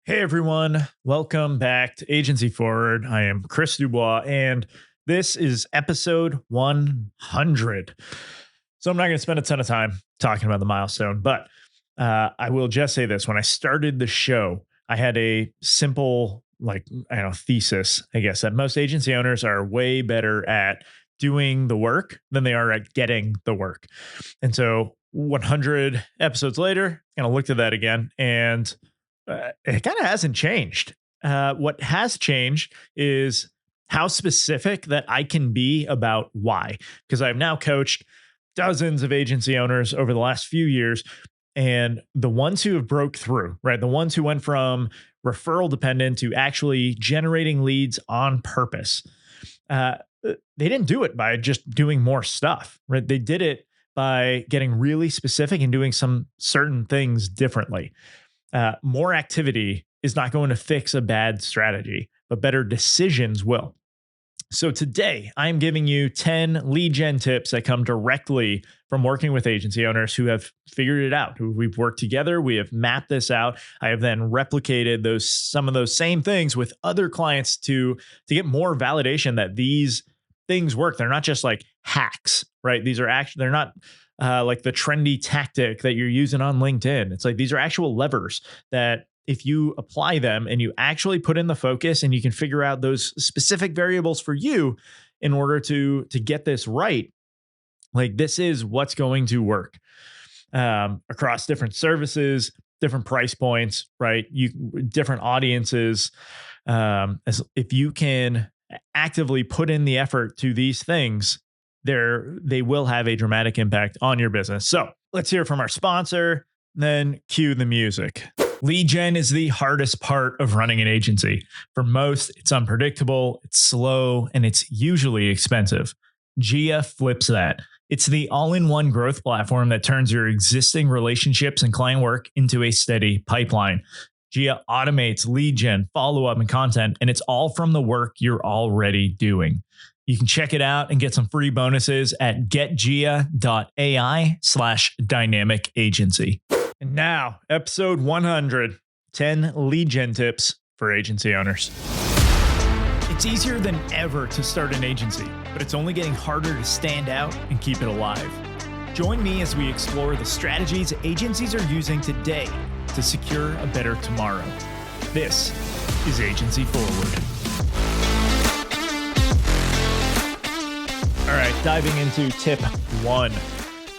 Hey everyone, welcome back to Agency Forward. I am Chris Dubois, and this is episode 100. So I'm not going to spend a ton of time talking about the milestone, but I will just say this: when I started the show, I had a simple, thesis. I guess that most agency owners are way better at doing the work than they are at getting the work, and so 100 episodes later, kind of looked at that again and it kind of hasn't changed. What has changed is how specific that I can be about why, because I've now coached dozens of agency owners over the last few years. And the ones who have broke through, right? The ones who went from referral dependent to actually generating leads on purpose. They didn't do it by just doing more stuff, right? They did it by getting really specific and doing some certain things differently. More activity is not going to fix a bad strategy, but better decisions will. So today, I'm giving you 10 lead gen tips that come directly from working with agency owners who have figured it out, who we've worked together. We have mapped this out. I have then replicated some of those same things with other clients to get more validation that these things work. They're not just like hacks, right? These are actually, they're not like the trendy tactic that you're using on LinkedIn. It's like these are actual levers that if you apply them and you actually put in the focus and you can figure out those specific variables for you in order to get this right, like this is what's going to work across different services, different price points, right? Different audiences. As if you can actively put in the effort to these things, they will have a dramatic impact on your business. So let's hear from our sponsor, then cue the music. Lead gen is the hardest part of running an agency. For most, it's unpredictable, it's slow, and it's usually expensive. Gia flips that. It's the all-in-one growth platform that turns your existing relationships and client work into a steady pipeline. Gia automates lead gen, follow-up, and content, and it's all from the work you're already doing. You can check it out and get some free bonuses at getgia.ai/dynamic agency. And now, episode 100, 10 lead gen tips for agency owners. It's easier than ever to start an agency, but it's only getting harder to stand out and keep it alive. Join me as we explore the strategies agencies are using today to secure a better tomorrow. This is Agency Forward. All right, diving into tip 1,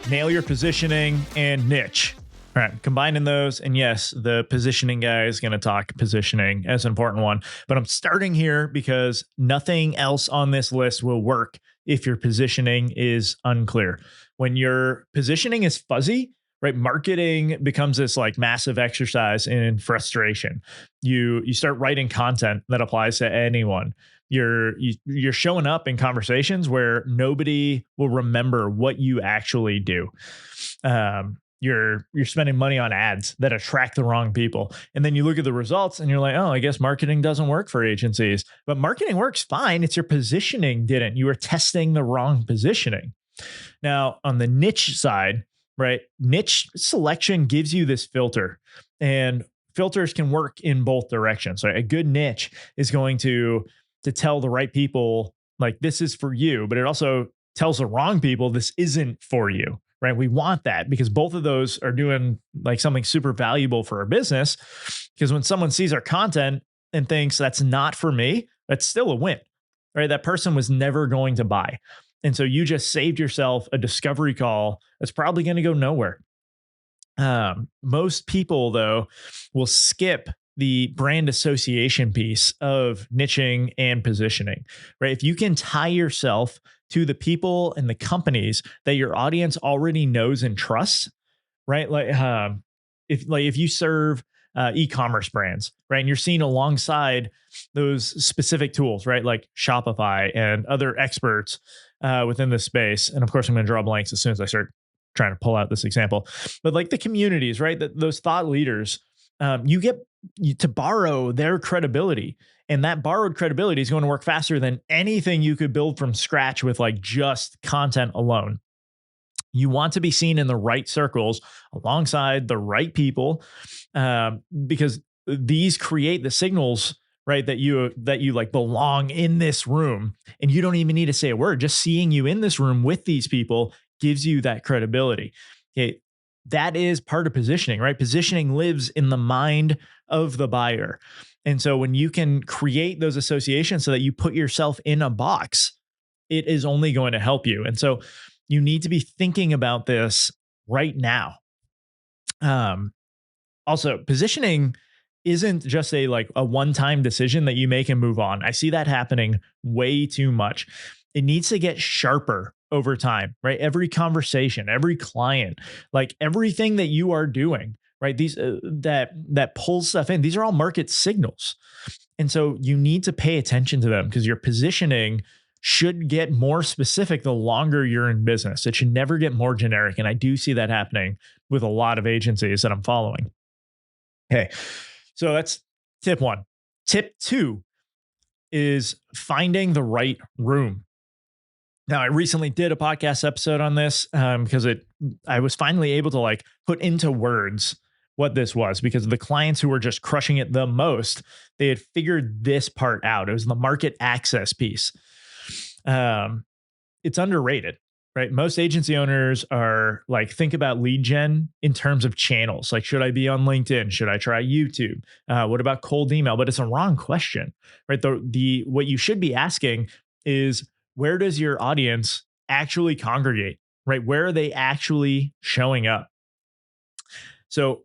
nail your positioning and niche. All right, combining those, and yes, the positioning guy is going to talk positioning as an important one, but I'm starting here because nothing else on this list will work if your positioning is unclear. When your positioning is fuzzy, right, marketing becomes this like massive exercise in frustration. You start writing content that applies to anyone. You're showing up in conversations where nobody will remember what you actually do. You're spending money on ads that attract the wrong people. And then you look at the results and you're like, oh, I guess marketing doesn't work for agencies. But marketing works fine. It's your positioning didn't. You were testing the wrong positioning. Now, on the niche side, right, niche selection gives you this filter. And filters can work in both directions. Right? A good niche is going to tell the right people, like, this is for you. But it also tells the wrong people, this isn't for you. Right. We want that because both of those are doing like something super valuable for our business. Because when someone sees our content and thinks that's not for me, that's still a win. Right. That person was never going to buy. And so you just saved yourself a discovery call that's probably going to go nowhere. Most people, though, will skip the brand association piece of niching and positioning, right? If you can tie yourself to the people and the companies that your audience already knows and trusts, right? If you serve e-commerce brands, right, and you're seen alongside those specific tools, right, like Shopify and other experts within this space, and of course I'm going to draw blanks as soon as I start trying to pull out this example, but like the communities, right, those thought leaders, you get to borrow their credibility. And that borrowed credibility is going to work faster than anything you could build from scratch with like just content alone. You want to be seen in the right circles alongside the right people, because these create the signals, right? That you like belong in this room, and you don't even need to say a word. Just seeing you in this room with these people gives you that credibility. Okay. That is part of positioning, right? Positioning lives in the mind of the buyer. And so when you can create those associations so that you put yourself in a box, it is only going to help you. And so you need to be thinking about this right now. Um, Also, positioning isn't just a like a one-time decision that you make and move on. I see that happening way too much. It needs to get sharper over time, right? Every conversation, every client, like everything that you are doing, right? These that pulls stuff in. These are all market signals. And so you need to pay attention to them because your positioning should get more specific the longer you're in business. It should never get more generic. And I do see that happening with a lot of agencies that I'm following. Okay. So that's tip one. Tip two is finding the right room. Now, I recently did a podcast episode on this because I was finally able to like put into words what this was because the clients who were just crushing it the most, they had figured this part out. It was the market access piece. It's underrated, right? Most agency owners are like, think about lead gen in terms of channels. Like, should I be on LinkedIn? Should I try YouTube? What about cold email? But it's a wrong question, right? The what you should be asking is, where does your audience actually congregate, right? Where are they actually showing up? So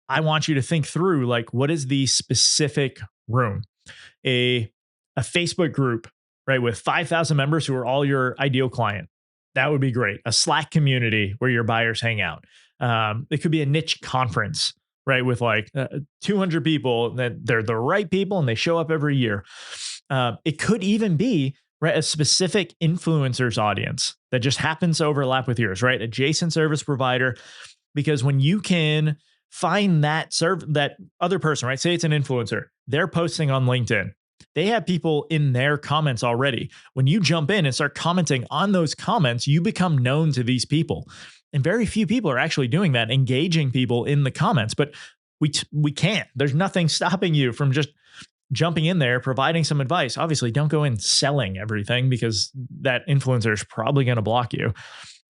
I want you to think through, like, what is the specific room? A Facebook group, right, with 5,000 members who are all your ideal client. That would be great. A Slack community where your buyers hang out. It could be a niche conference, right, with like 200 people that they're the right people and they show up every year. It could even be, right, a specific influencers audience that just happens to overlap with yours, right? Adjacent service provider. Because when you can find that other person, right? Say it's an influencer, they're posting on LinkedIn. They have people in their comments already. When you jump in and start commenting on those comments, you become known to these people. And very few people are actually doing that, engaging people in the comments. But we can't. There's nothing stopping you from just jumping in there, providing some advice. Obviously, don't go in selling everything because that influencer is probably going to block you.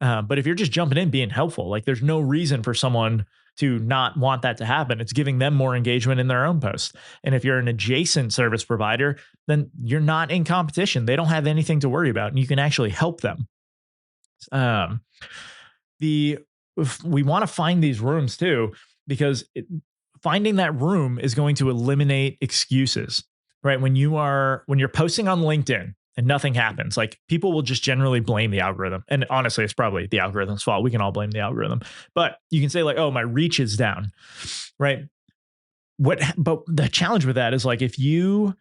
But if you're just jumping in, being helpful, like there's no reason for someone to not want that to happen. It's giving them more engagement in their own posts. And if you're an adjacent service provider, then you're not in competition. They don't have anything to worry about, and you can actually help them. We want to find these rooms too, because finding that room is going to eliminate excuses, right? When you're posting on LinkedIn and nothing happens, like people will just generally blame the algorithm. And honestly, it's probably the algorithm's fault. We can all blame the algorithm, but you can say like, oh, my reach is down, right? But the challenge with that is like, if you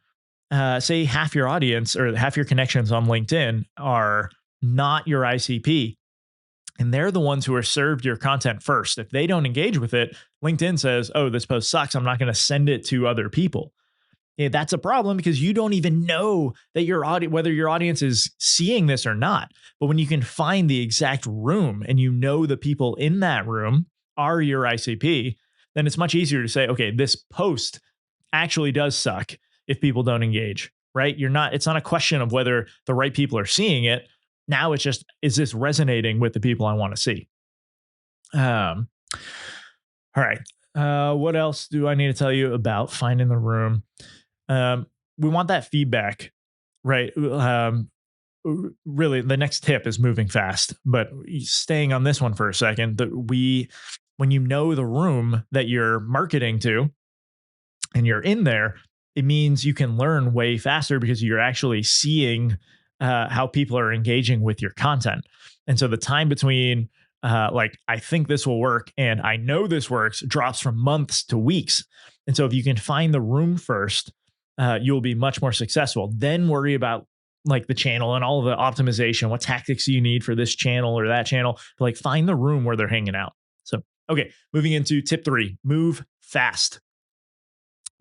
say half your audience or half your connections on LinkedIn are not your ICP, and they're the ones who are served your content first. If they don't engage with it, LinkedIn says, oh, this post sucks. I'm not going to send it to other people. Yeah, that's a problem because you don't even know that whether your audience is seeing this or not. But when you can find the exact room and you know the people in that room are your ICP, then it's much easier to say, okay, this post actually does suck if people don't engage, right? It's not a question of whether the right people are seeing it. Now it's just, is this resonating with the people I want to see? All right. What else do I need to tell you about finding the room? We want that feedback, right? Really, the next tip is moving fast, but staying on this one for a second, when you know the room that you're marketing to and you're in there, it means you can learn way faster because you're actually seeing how people are engaging with your content. And so the time between like, I think this will work and I know this works drops from months to weeks. And so if you can find the room first, you'll be much more successful. Then worry about like the channel and all of the optimization, what tactics you need for this channel or that channel. But like find the room where they're hanging out. So, okay, moving into tip 3, move fast.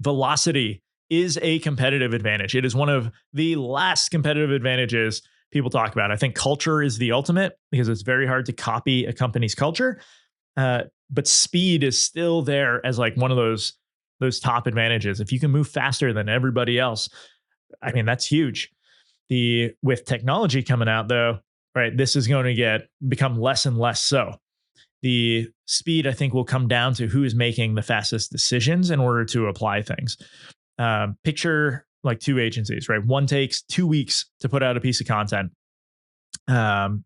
Velocity is a competitive advantage. It is one of the last competitive advantages people talk about. I think culture is the ultimate because it's very hard to copy a company's culture. But speed is still there as like one of those those top advantages. If you can move faster than everybody else, I mean, that's huge. With technology coming out though, right, this is going to become less and less so. The speed, I think, will come down to who is making the fastest decisions in order to apply things. Picture like two agencies, right? One takes 2 weeks to put out a piece of content. Or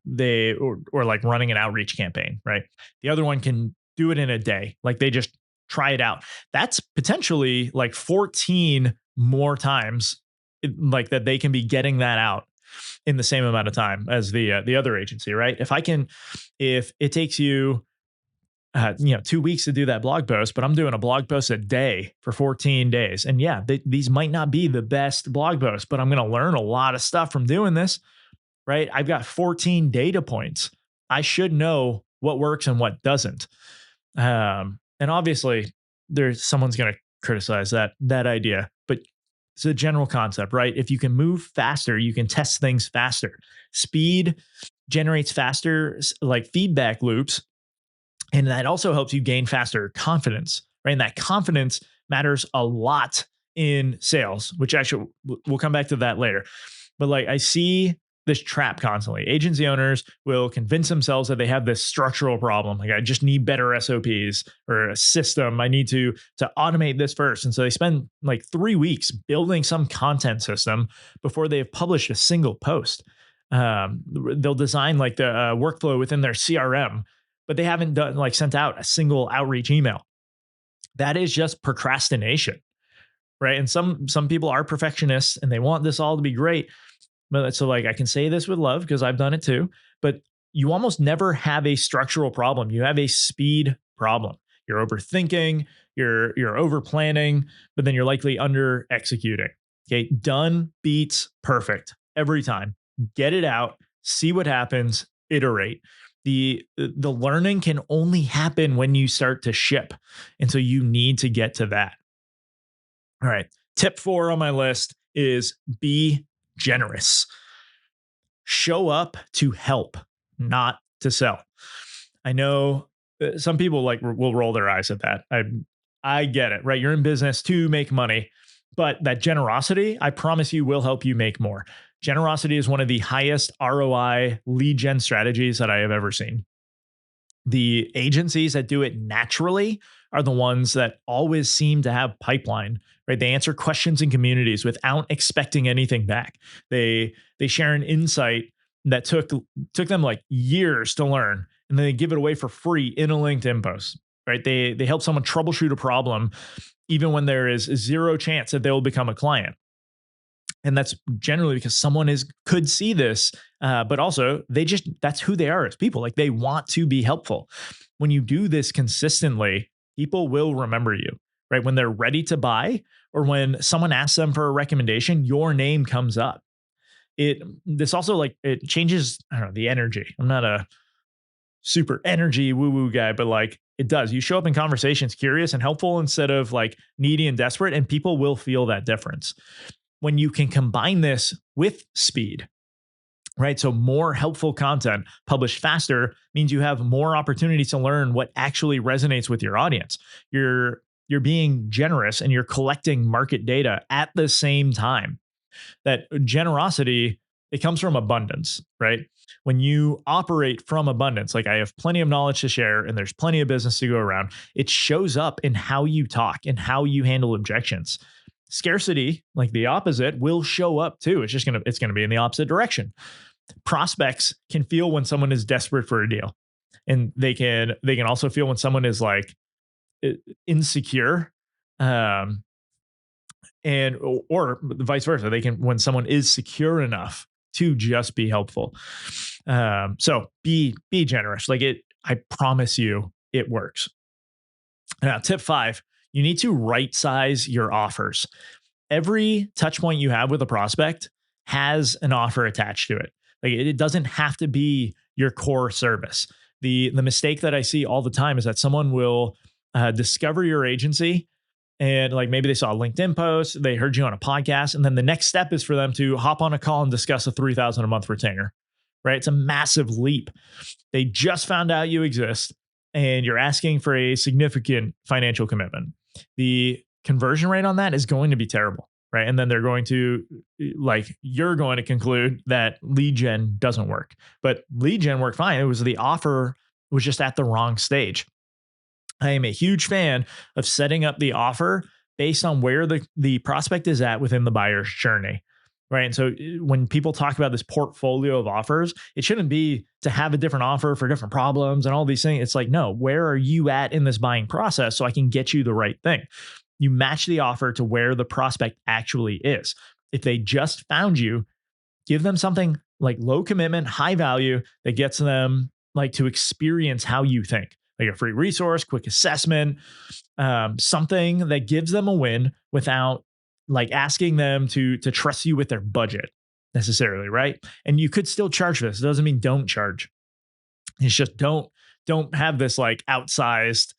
like running an outreach campaign, right? The other one can do it in a day. Like they just try it out. That's potentially like 14 more times like that they can be getting that out in the same amount of time as the other agency, right? If it takes you 2 weeks to do that blog post, but I'm doing a blog post a day for 14 days. And yeah, these might not be the best blog posts, but I'm going to learn a lot of stuff from doing this, right? I've got 14 data points. I should know what works and what doesn't. And obviously someone's going to criticize that idea, but it's a general concept, right? If you can move faster, you can test things faster. Speed generates faster like feedback loops. And that also helps you gain faster confidence, right? And that confidence matters a lot in sales, which actually we'll come back to that later. But like I see this trap constantly. Agency owners will convince themselves that they have this structural problem. Like I just need better SOPs or a system. I need to automate this first. And so they spend like 3 weeks building some content system before they have published a single post. They'll design like the workflow within their CRM, but they haven't sent out a single outreach email. That is just procrastination, right? And some people are perfectionists and they want this all to be great. But so like I can say this with love because I've done it too, but you almost never have a structural problem. You have a speed problem. You're overthinking, you're over planning, but then you're likely under executing. Okay. Done beats perfect every time. Get it out, see what happens, iterate. The learning can only happen when you start to ship. And so you need to get to that. All right. Tip 4 on my list is be generous. Show up to help, not to sell. I know some people will roll their eyes at that. I get it, right? You're in business to make money, but that generosity, I promise you, will help you make more. Generosity is one of the highest ROI lead gen strategies that I have ever seen. The agencies that do it naturally are the ones that always seem to have pipeline, right? They answer questions in communities without expecting anything back. They share an insight that took them like years to learn, and then they give it away for free in a LinkedIn post, right? They help someone troubleshoot a problem even when there is zero chance that they will become a client. And that's generally because someone could see this, but also that's who they are as people. Like they want to be helpful. When you do this consistently, people will remember you, right? When they're ready to buy or when someone asks them for a recommendation, your name comes up. This also it changes, I don't know, the energy. I'm not a super energy woo-woo guy, but like it does. You show up in conversations curious and helpful instead of like needy and desperate, and people will feel that difference. When you can combine this with speed, right? So more helpful content published faster means you have more opportunities to learn what actually resonates with your audience. You're being generous and you're collecting market data at the same time. That generosity, it comes from abundance, right? When you operate from abundance, like I have plenty of knowledge to share and there's plenty of business to go around, it shows up in how you talk and how you handle objections. Scarcity, like the opposite, will show up too. It's going to be in the opposite direction. Prospects can feel when someone is desperate for a deal, and they can also feel when someone is like insecure, and or vice versa. They can when someone is secure enough to just be helpful. So be generous. I promise you, it works. Now, tip 5. You need to right size your offers. Every touch point you have with a prospect has an offer attached to it. Like it doesn't have to be your core service. The mistake that I see all the time is that someone will discover your agency and like maybe they saw a LinkedIn post, they heard you on a podcast, and then the next step is for them to hop on a call and discuss a $3,000 a month retainer, right? It's a massive leap. They just found out you exist and you're asking for a significant financial commitment. The conversion rate on that is going to be terrible. Right. And then they're going to, like, you're going to conclude that lead gen doesn't work, but lead gen worked fine. It was the offer was just at the wrong stage. I am a huge fan of setting up the offer based on where the prospect is at within the buyer's journey. Right. And so when people talk about this portfolio of offers, it shouldn't be to have a different offer for different problems and all these things. It's like, no, where are you at in this buying process so I can get you the right thing? You match the offer to where the prospect actually is. If they just found you, give them something like low commitment, high value that gets them like to experience how you think, like a free resource, quick assessment, something that gives them a win without like asking them to trust you with their budget necessarily, right? And you could still charge this. It doesn't mean don't charge. It's just don't have this like outsized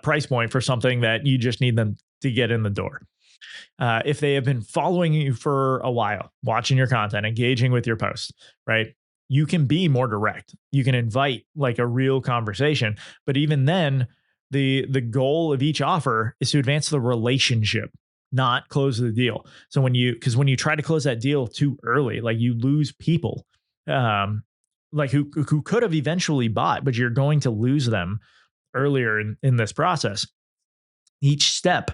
price point for something that you just need them to get in the door. If they have been following you for a while, watching your content, engaging with your posts, right? You can be more direct. You can invite like a real conversation. But even then, the goal of each offer is to advance the relationship, not close the deal. So when you try to close that deal too early, like you lose people, like who could have eventually bought, but you're going to lose them earlier in this process. Each step,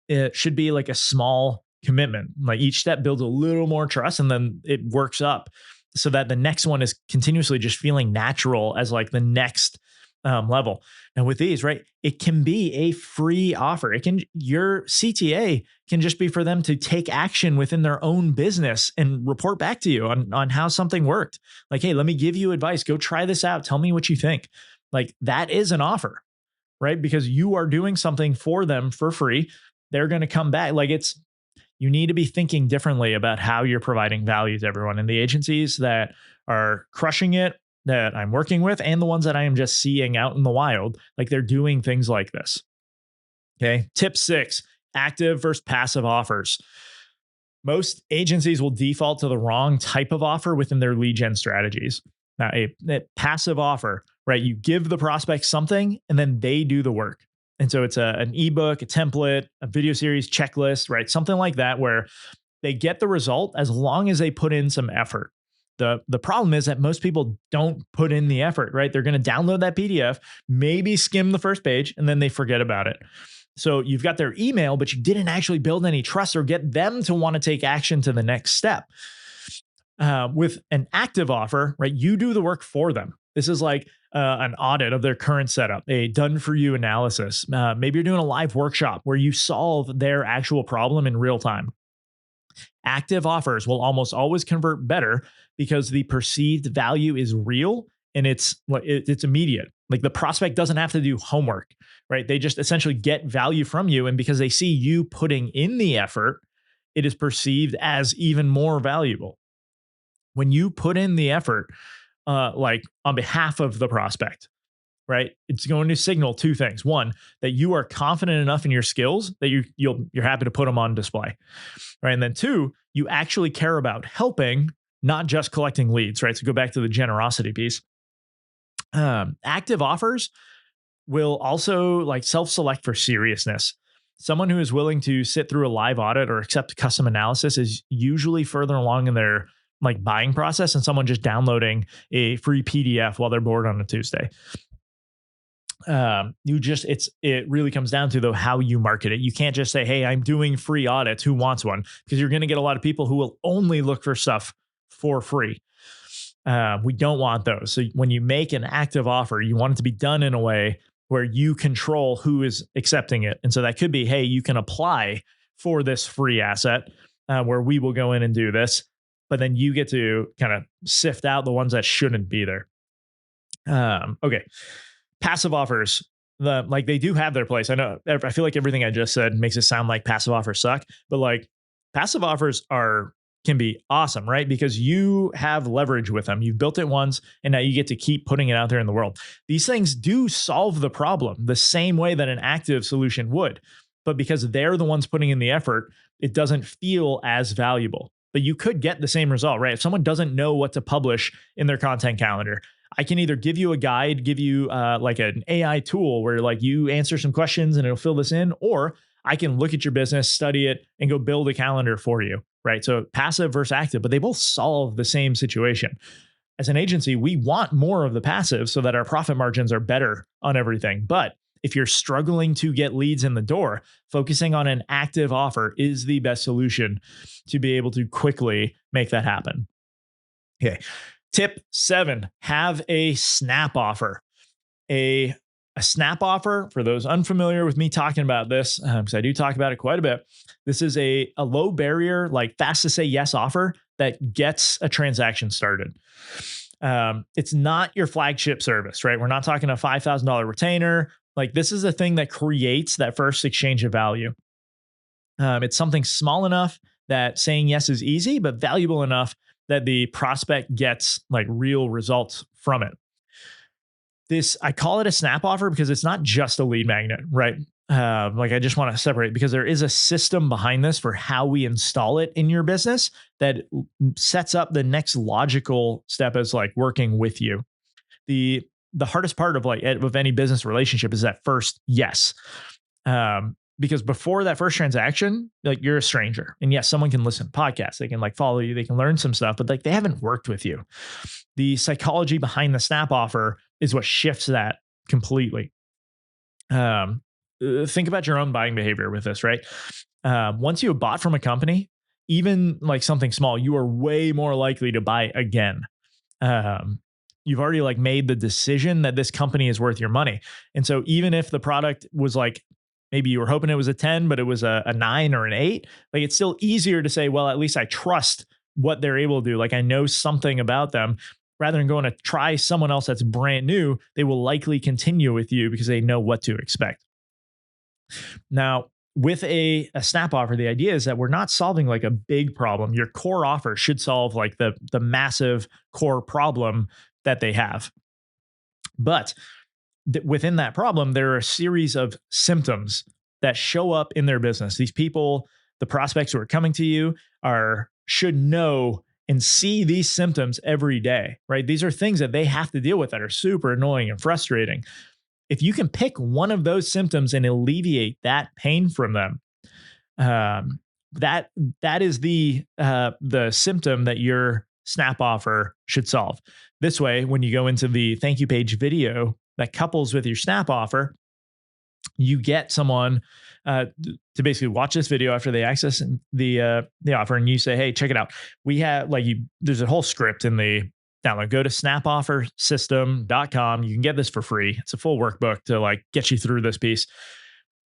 it should be like a small commitment. Like each step builds a little more trust, and then it works up so that the next one is continuously just feeling natural as like the next level. And with these, right, it can be a free offer. Your CTA can just be for them to take action within their own business and report back to you on how something worked. Like, hey, let me give you advice. Go try this out. Tell me what you think. Like that is an offer, right? Because you are doing something for them for free. They're going to come back. Like you need to be thinking differently about how you're providing value to everyone. And the agencies that are crushing it, that I'm working with, and the ones that I am just seeing out in the wild, like they're doing things like this. Okay. Tip 6, active versus passive offers. Most agencies will default to the wrong type of offer within their lead gen strategies. Now, a passive offer, right? You give the prospect something and then they do the work. And so it's an ebook, a template, a video series, checklist, right? Something like that where they get the result as long as they put in some effort. The problem is that most people don't put in the effort, right? They're going to download that PDF, maybe skim the first page, and then they forget about it. So you've got their email, but you didn't actually build any trust or get them to want to take action to the next step. With an active offer, right? You do the work for them. This is like an audit of their current setup, a done for you analysis. Maybe you're doing a live workshop where you solve their actual problem in real time. Active offers will almost always convert better because the perceived value is real and it's immediate. Like the prospect doesn't have to do homework, right? They just essentially get value from you. And because they see you putting in the effort, it is perceived as even more valuable. When you put in the effort, like on behalf of the prospect, right? It's going to signal two things. One, that you are confident enough in your skills that you're happy to put them on display, right? And then two, you actually care about helping, not just collecting leads, right? So go back to the generosity piece. Active offers will also like self-select for seriousness. Someone who is willing to sit through a live audit or accept custom analysis is usually further along in their like buying process than someone just downloading a free PDF while they're bored on a Tuesday. It really comes down to though how you market it. You can't just say, hey, I'm doing free audits, who wants one? Because you're going to get a lot of people who will only look for stuff for free. We don't want those. So when you make an active offer, you want it to be done in a way where you control who is accepting it. And so that could be, hey, you can apply for this free asset where we will go in and do this, but then you get to kind of sift out the ones that shouldn't be there. Okay. Passive offers, they do have their place. I feel like everything I just said makes it sound like passive offers suck, but like passive offers can be awesome, right? Because you have leverage with them. You've built it once and now you get to keep putting it out there in the world. These things do solve the problem the same way that an active solution would, but because they're the ones putting in the effort, it doesn't feel as valuable. But you could get the same result, right? If someone doesn't know what to publish in their content calendar, I can either give you a guide, give you like an AI tool where like you answer some questions and it'll fill this in, or I can look at your business, study it, and go build a calendar for you, right? So passive versus active, but they both solve the same situation. As an agency, we want more of the passive so that our profit margins are better on everything. But if you're struggling to get leads in the door, focusing on an active offer is the best solution to be able to quickly make that happen. Okay. Tip 7, have a snap offer. A snap offer, for those unfamiliar with me talking about this, because I do talk about it quite a bit, this is a low barrier, like fast to say yes offer that gets a transaction started. It's not your flagship service, right? We're not talking a $5,000 retainer. Like, this is a thing that creates that first exchange of value. It's something small enough that saying yes is easy, but valuable enough that the prospect gets like real results from it. I call it a snap offer because it's not just a lead magnet, right? Like, I just want to separate, because there is a system behind this for how we install it in your business that sets up the next logical step as like working with you. The hardest part of any business relationship is that first yes. Because before that first transaction, like, you're a stranger, and yes, someone can listen to podcasts, they can like follow you, they can learn some stuff, but like, they haven't worked with you. The psychology behind the snap offer is what shifts that completely. Think about your own buying behavior with this, right? Once you have bought from a company, even like something small, you are way more likely to buy again. You've already like made the decision that this company is worth your money. And so even if the product was like, maybe you were hoping it was a 10, but it was a 9 or an 8, like, it's still easier to say, well, at least I trust what they're able to do. Like, I know something about them, rather than going to try someone else that's brand new. They will likely continue with you because they know what to expect. Now, with a snap offer, the idea is that we're not solving like a big problem. Your core offer should solve like the massive core problem that they have. But within that problem, there are a series of symptoms that show up in their business. These people, the prospects who are coming to you, should know and see these symptoms every day, right? These are things that they have to deal with that are super annoying and frustrating. If you can pick one of those symptoms and alleviate that pain from them, that is the symptom that your snap offer should solve. This way, when you go into the thank you page video that couples with your snap offer, you get someone to basically watch this video after they access the offer, and you say, hey, check it out. We have there's a whole script in the download. Go to snapoffersystem.com. You can get this for free. It's a full workbook to like get you through this piece.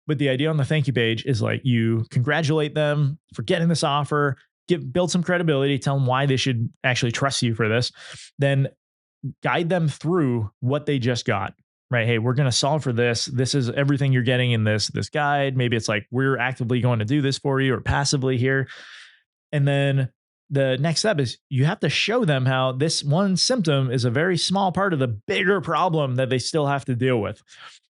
But the idea on the thank you page is like, you congratulate them for getting this offer, build some credibility, tell them why they should actually trust you for this, then guide them through what they just got, right? Hey, we're going to solve for this. This is everything you're getting in this guide. Maybe it's like, we're actively going to do this for you, or passively here. And then the next step is you have to show them how this one symptom is a very small part of the bigger problem that they still have to deal with.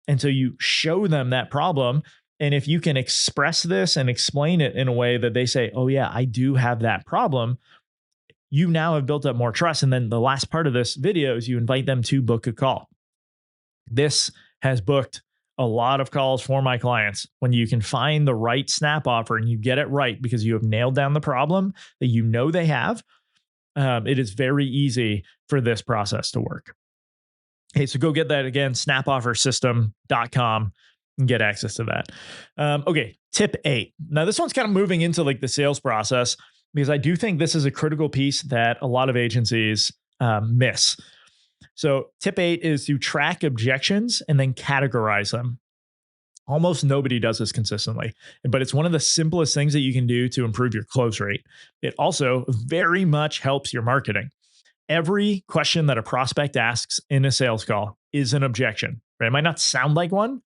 And so you show them that problem. And if you can express this and explain it in a way that they say, oh yeah, I do have that problem, you now have built up more trust. And then the last part of this video is you invite them to book a call. This has booked a lot of calls for my clients. When you can find the right snap offer and you get it right because you have nailed down the problem that you know they have, it is very easy for this process to work. Okay, so go get that again, snapoffersystem.com, and get access to that. Okay, tip 8. Now, this one's kind of moving into like the sales process, because I do think this is a critical piece that a lot of agencies miss. So tip 8 is to track objections and then categorize them. Almost nobody does this consistently, but it's one of the simplest things that you can do to improve your close rate. It also very much helps your marketing. Every question that a prospect asks in a sales call is an objection, right? It might not sound like one.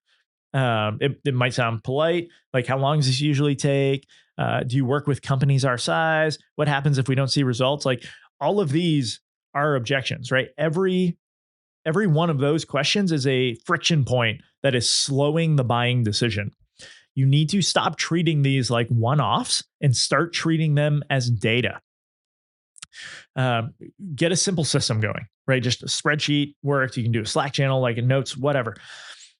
It might sound polite, like, how long does this usually take? Do you work with companies our size? What happens if we don't see results? Like, all of these are objections, right? Every one of those questions is a friction point that is slowing the buying decision. You need to stop treating these like one-offs and start treating them as data. Get a simple system going, right? Just a spreadsheet works. You can do a Slack channel, like a notes, whatever.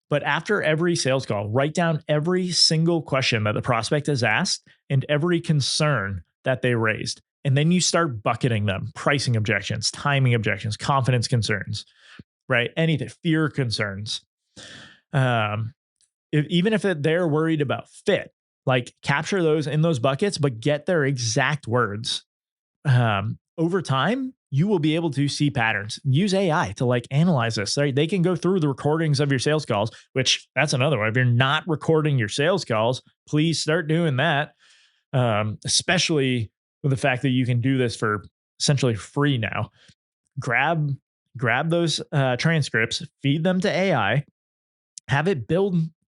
But after every sales call, write down every single question that the prospect has asked and every concern that they raised. And then you start bucketing them: pricing objections, timing objections, confidence concerns, right? Anything, fear concerns. Um, Even if they're worried about fit, like capture those in those buckets, but get their exact words. Over time, you will be able to see patterns. Use AI to like analyze this. Right? They can go through the recordings of your sales calls, which that's another one. If you're not recording your sales calls, please start doing that. Especially with the fact that you can do this for essentially free now. Grab those transcripts, feed them to AI, have it build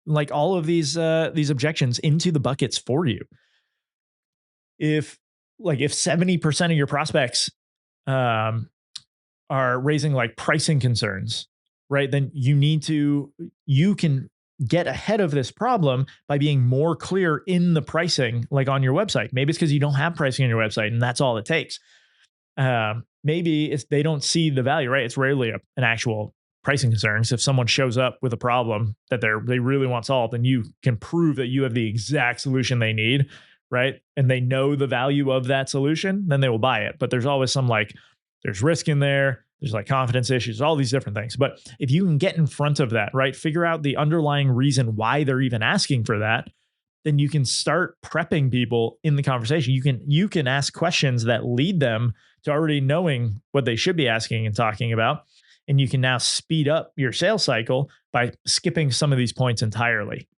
like all of these objections into the buckets for you. If 70% of your prospects um, are raising like pricing concerns, right? Then you can get ahead of this problem by being more clear in the pricing, like on your website. Maybe it's because you don't have pricing on your website and that's all it takes. Maybe it's they don't see the value, right? It's rarely an actual pricing concerns. If someone shows up with a problem that they really want solved, and you can prove that you have the exact solution they need, right? And they know the value of that solution, then they will buy it. But there's always some like there's risk in there. There's like confidence issues, all these different things. But if you can get in front of that, right, figure out the underlying reason why they're even asking for that, then you can start prepping people in the conversation. You can ask questions that lead them to already knowing what they should be asking and talking about. And you can now speed up your sales cycle by skipping some of these points entirely.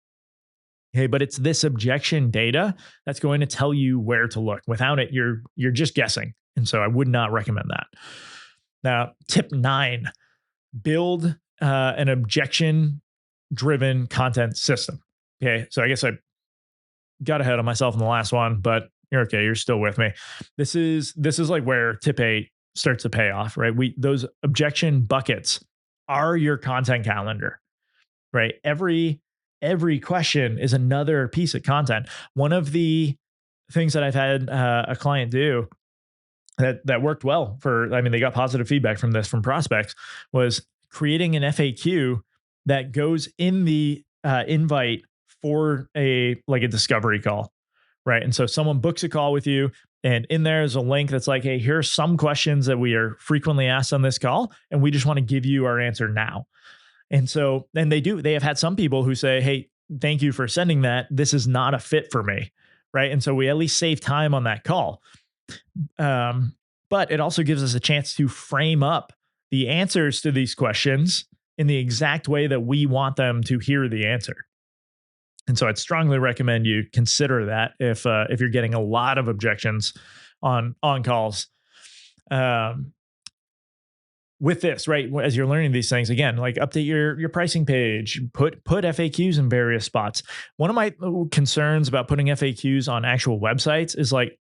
Okay, but it's this objection data that's going to tell you where to look. Without it, you're just guessing. And so I would not recommend that. Now, tip 9, build an objection-driven content system. Okay, so I guess I got ahead of myself in the last one, but you're okay. You're still with me. This is like where tip 8 starts to pay off, right? Those objection buckets are your content calendar, right? Every question is another piece of content. One of the things that I've had a client do that worked well they got positive feedback from this from prospects, was creating an FAQ that goes in the invite for a discovery call, right? And so someone books a call with you, and in there is a link that's like, hey, here's some questions that we are frequently asked on this call, and we just want to give you our answer now. And so then they have had some people who say, hey, thank you for sending that. This is not a fit for me, right? And so we at least save time on that call. But it also gives us a chance to frame up the answers to these questions in the exact way that we want them to hear the answer. And so I'd strongly recommend you consider that if you're getting a lot of objections on calls. With this, right, as you're learning these things, again, like update your pricing page, put FAQs in various spots. One of my concerns about putting FAQs on actual websites is like,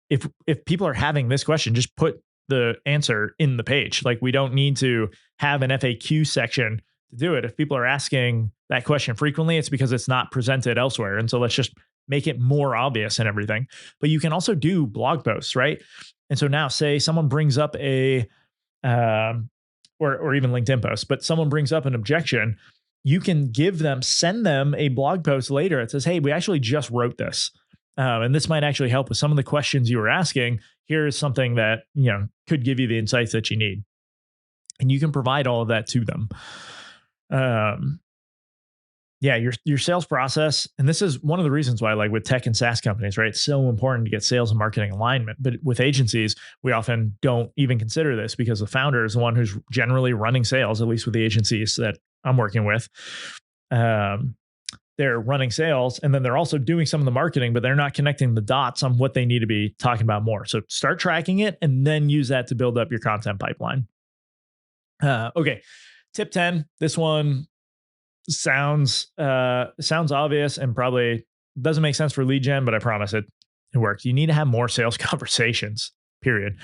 if people are having this question, just put the answer in the page. Like, we don't need to have an FAQ section to do it. If people are asking that question frequently, it's because it's not presented elsewhere. And so let's just make it more obvious and everything. But you can also do blog posts, right? And so now say someone brings up or even LinkedIn posts, but someone brings up an objection, you can send them a blog post later. It says, hey, we actually just wrote this. And this might actually help with some of the questions you were asking. Here's something that, could give you the insights that you need. And you can provide all of that to them. Your sales process. And this is one of the reasons why, like with tech and SaaS companies, right, it's so important to get sales and marketing alignment. But with agencies, we often don't even consider this because the founder is the one who's generally running sales, at least with the agencies that I'm working with. They're running sales, and then they're also doing some of the marketing, but they're not connecting the dots on what they need to be talking about more. So start tracking it and then use that to build up your content pipeline. Okay. Tip 10. This one sounds obvious and probably doesn't make sense for lead gen, but I promise it works. You need to have more sales conversations, period.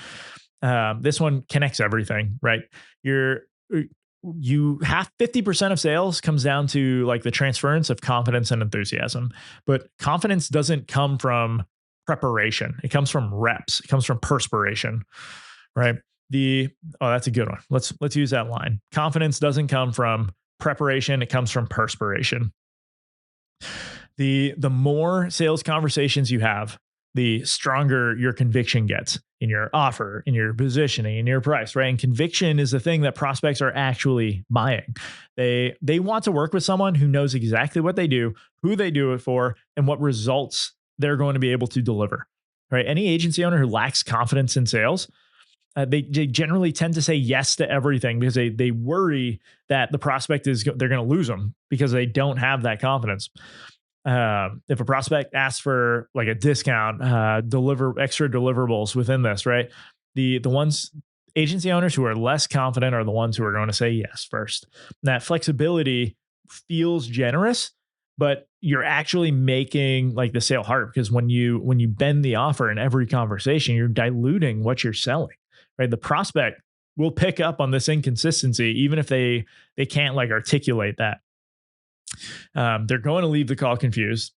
This one connects everything, right? You have 50% of sales comes down to like the transference of confidence and enthusiasm, but confidence doesn't come from preparation. It comes from reps. It comes from perspiration, right? That's a good one. Let's use that line. Confidence doesn't come from preparation, it comes from perspiration. The more sales conversations you have, the stronger your conviction gets in your offer, in your positioning, in your price, right? And conviction is the thing that prospects are actually buying. They want to work with someone who knows exactly what they do, who they do it for, and what results they're going to be able to deliver, right? Any agency owner who lacks confidence in sales, they generally tend to say yes to everything because they worry that the prospect they're going to lose them because they don't have that confidence. If a prospect asks for like a discount, deliver extra deliverables within this, right? The ones agency owners who are less confident are the ones who are going to say yes first. That flexibility feels generous, but you're actually making like the sale hard because when you bend the offer in every conversation, you're diluting what you're selling, right? The prospect will pick up on this inconsistency, even if they can't like articulate that. They're going to leave the call confused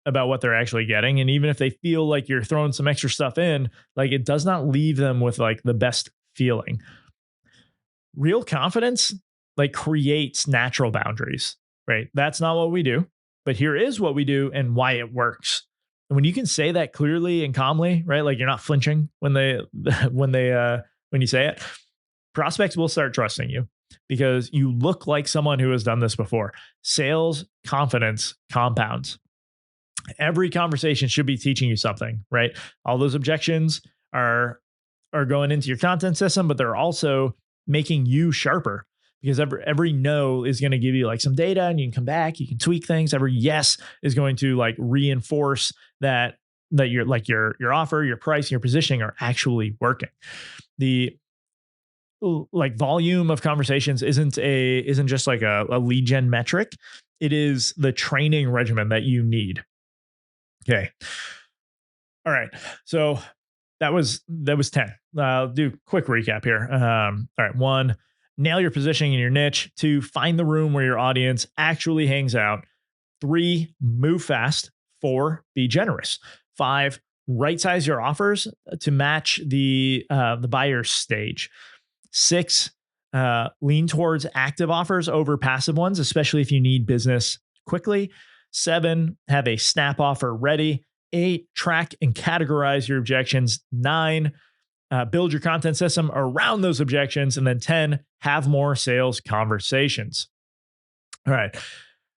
about what they're actually getting. And even if they feel like you're throwing some extra stuff in, like it does not leave them with like the best feeling. Real confidence like creates natural boundaries, right? That's not what we do, but here is what we do and why it works. And when you can say that clearly and calmly, right? Like you're not flinching when you say it, prospects will start trusting you because you look like someone who has done this before. Sales confidence compounds. Every conversation should be teaching you something, right? All those objections are going into your content system, but they're also making you sharper because every no is going to give you like some data and you can come back, you can tweak things. Every yes is going to like reinforce that your like your offer, your price, your positioning are actually working. The like volume of conversations isn't just like a lead gen metric. It is the training regimen that you need. Okay. All right. So that was 10. I'll do a quick recap here. All right. 1, nail your positioning in your niche. 2, find the room where your audience actually hangs out. 3, move fast. 4, be generous. 5, right size your offers to match the buyer's stage. 6, lean towards active offers over passive ones, especially if you need business quickly. 7, have a snap offer ready. 8, track and categorize your objections. 9, build your content system around those objections. And then 10, have more sales conversations. All right.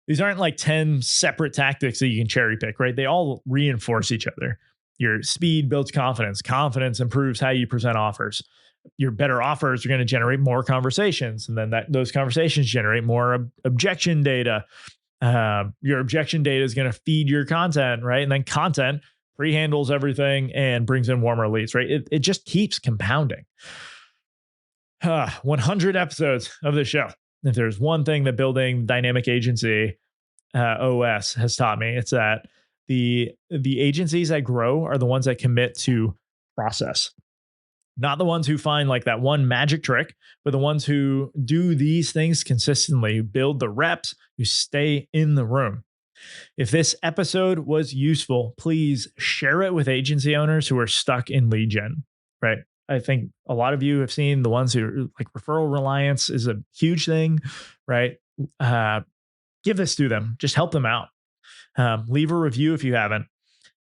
These aren't like 10 separate tactics that you can cherry pick, right? They all reinforce each other. Your speed builds confidence. Confidence improves how you present offers. Your better offers are going to generate more conversations. And then those conversations generate more objection data. Your objection data is going to feed your content, right? And then content pre-handles everything and brings in warmer leads, right? It just keeps compounding. 100 episodes of this show. If there's one thing that building dynamic agency OS has taught me, it's that the agencies that grow are the ones that commit to process. Not the ones who find like that one magic trick, but the ones who do these things consistently, who build the reps, who stay in the room. If this episode was useful, please share it with agency owners who are stuck in lead gen, right? I think a lot of you have seen the ones who like referral reliance is a huge thing, right? Give this to them. Just help them out. Leave a review if you haven't.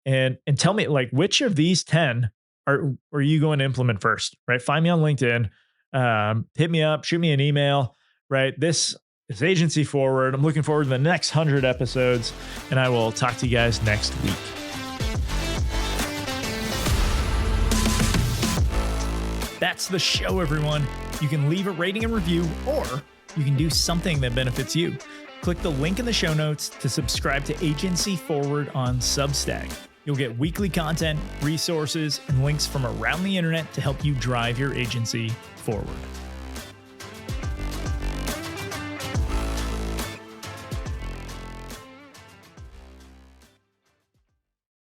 And tell me like which of these 10 are you going to implement first, right? Find me on LinkedIn, hit me up, shoot me an email, right? This is Agency Forward. I'm looking forward to the next 100 episodes, and I will talk to you guys next week. That's the show, everyone. You can leave a rating and review, or you can do something that benefits you. Click the link in the show notes to subscribe to Agency Forward on Substack. You'll get weekly content, resources, and links from around the internet to help you drive your agency forward.